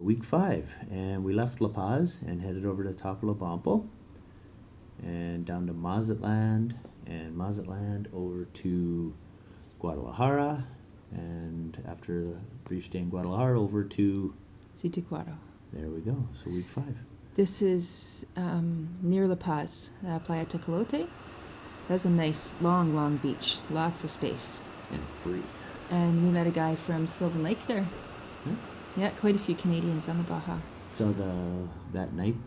Week 5, and we left La Paz and headed over to Topolobampo and down to Mazatlan, and Mazatlan over to Guadalajara, and after a brief stay in Guadalajara over to Siticuaro. there we go. So week 5. This is near La Paz, Playa Tecolote. That's a nice, long beach. Lots of space. And free. And we met a guy from Sylvan Lake there. Yeah. Yeah, quite a few Canadians on the Baja. So that night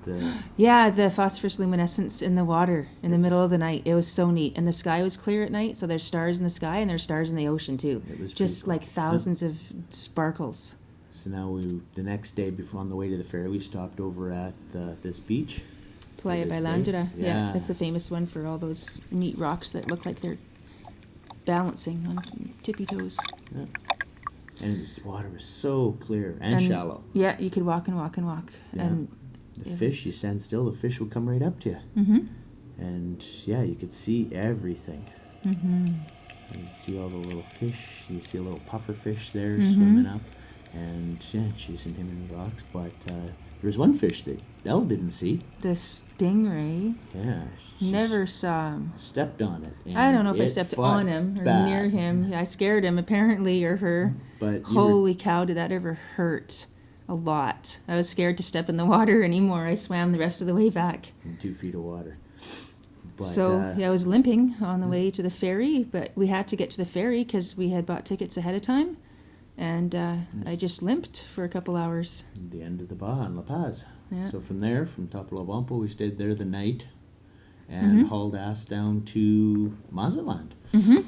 Yeah, the phosphorus luminescence in the water in the middle of the night. It was so neat. And the sky was clear at night, so there's stars in the sky and there's stars in the ocean too. It was just cool. like thousands of sparkles. So now the next day before on the way to the ferry we stopped over at this beach. Playa This Bailandra. day. Yeah, that's the famous one for all those neat rocks that look like they're balancing on tippy toes. Yeah. And the water was so clear and shallow. Yeah, you could walk and walk and walk. Yeah. And The fish, you stand still, the fish would come right up to you. Mm-hmm. And yeah, you could see everything. Mm-hmm. You see all the little fish. You see a little puffer fish there Mhm. swimming up, and yeah, chasing him in the rocks. But there was one fish that Elle didn't see. The stingray. Yeah, she Never saw him. stepped on it. And I don't know if I it stepped fought on him or back. near him. I scared him, apparently, or her. But Holy cow, did that ever hurt? A lot. I was scared to step in the water anymore. I swam the rest of the way back. in 2 feet of water. But, So yeah, I was limping on the way to the ferry, but we had to get to the ferry because we had bought tickets ahead of time. And I just limped for a couple hours. the end of the Baja in La Paz. Yeah. So from there, from Topolobampo, we stayed there the night and hauled ass down to Mazatlan. Mm-hmm.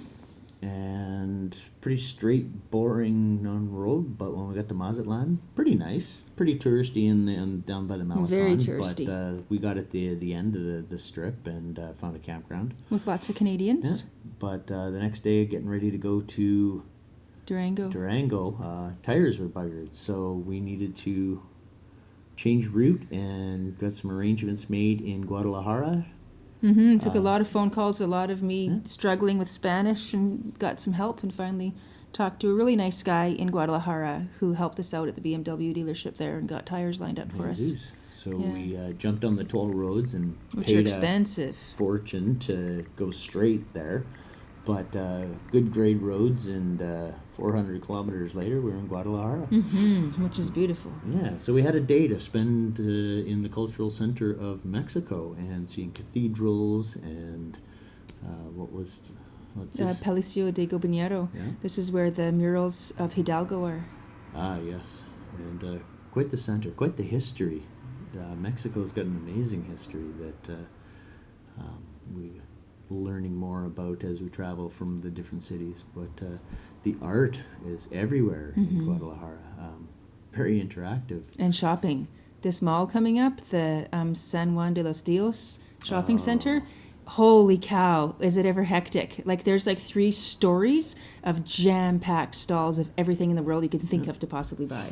And pretty straight, boring road, but when we got to Mazatlan, pretty nice, pretty touristy down by the Malecon. Very touristy. But we got at the end of the strip and found a campground. With lots of Yeah. Canadians. But the next day, getting ready to go to Durango, tires were buggered, so we needed to change route and got some arrangements made in Guadalajara. Mm-hmm. Took a lot of phone calls, a lot of me struggling with Spanish, and got some help, and finally talked to a really nice guy in Guadalajara who helped us out at the BMW dealership there and got tires lined up for us, Jesus. So Yeah. we jumped on the toll roads and which are paid expensive. a fortune to go straight there. But good grade roads, and 400 kilometers later, we were in Guadalajara. Mm-hmm. Which is beautiful. Yeah, so we had a day to spend in the cultural center of Mexico and seeing cathedrals and what's this? Palacio de Gobernador. Yeah. This is where the murals of Hidalgo are. Ah, yes. And quite the center, quite the history. Mexico's got an amazing history that we're learning more about as we travel from the different cities. But the art is everywhere in Guadalajara. Very interactive. And shopping. This mall coming up, the San Juan de los Dios shopping center. Holy cow, is it ever hectic. Like there's like 3 stories of jam-packed stalls of everything in the world you could think of to possibly buy.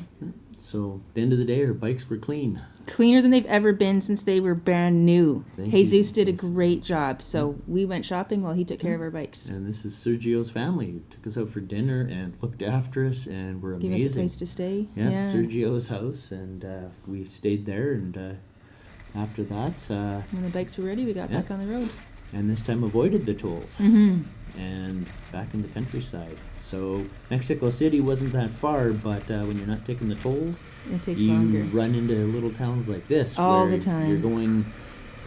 So at the end of the day, our bikes were clean. Cleaner than they've ever been since they were brand new. Thank Jesus you. did a great job. So we went shopping while he took care of our bikes. And this is Sergio's family who took us out for dinner and looked after us and were Give amazing. us a place to stay. Yeah, Sergio's house, and we stayed there, and after that, When the bikes were ready, we got back on the road. and this time avoided the tolls, Mm-hmm. and back in the countryside. So Mexico City wasn't that far, but when you're not taking the tolls, It takes you longer. run into little towns like this. All where the time. You're going,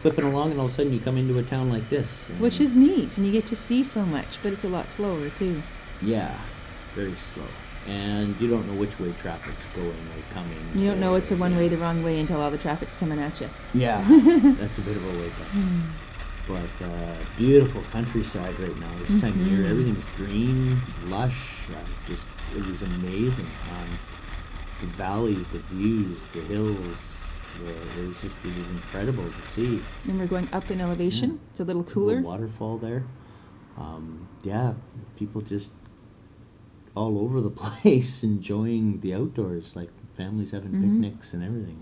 clipping along, and all of a sudden you come into a town like this. Which is neat, and you get to see so much, but it's a lot slower too. Yeah, very slow. And you don't know which way traffic's going or coming. You don't know it's a one way, Yeah. the wrong way until all the traffic's coming at you. Yeah, that's a bit of a wake up. But beautiful countryside right now. This time of year, everything's green, lush. It was amazing. The valleys, the views, the hills. It was incredible to see. And we're going up in elevation. Yeah. It's a little The cooler. waterfall there. Yeah, people just all over the place enjoying the outdoors, like families having picnics and everything.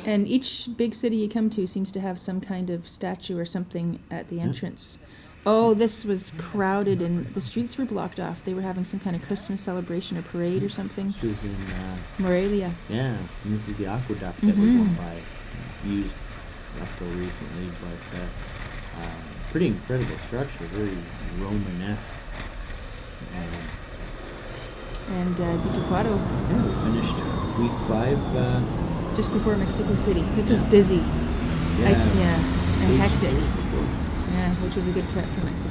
And each big city you come to seems to have some kind of statue or something at the entrance. Oh, this was crowded and the streets were blocked off. They were having some kind of Christmas celebration or parade or something. This was in, Morelia. yeah, and this is the aqueduct that we went Mhm. by, used up till recently, but pretty incredible structure, very Romanesque. And Zitácuaro, Yeah, we finished week 5. just before Mexico City. This was busy. Yeah, And Page hectic. 2 before. Yeah, which was a good prep for Mexico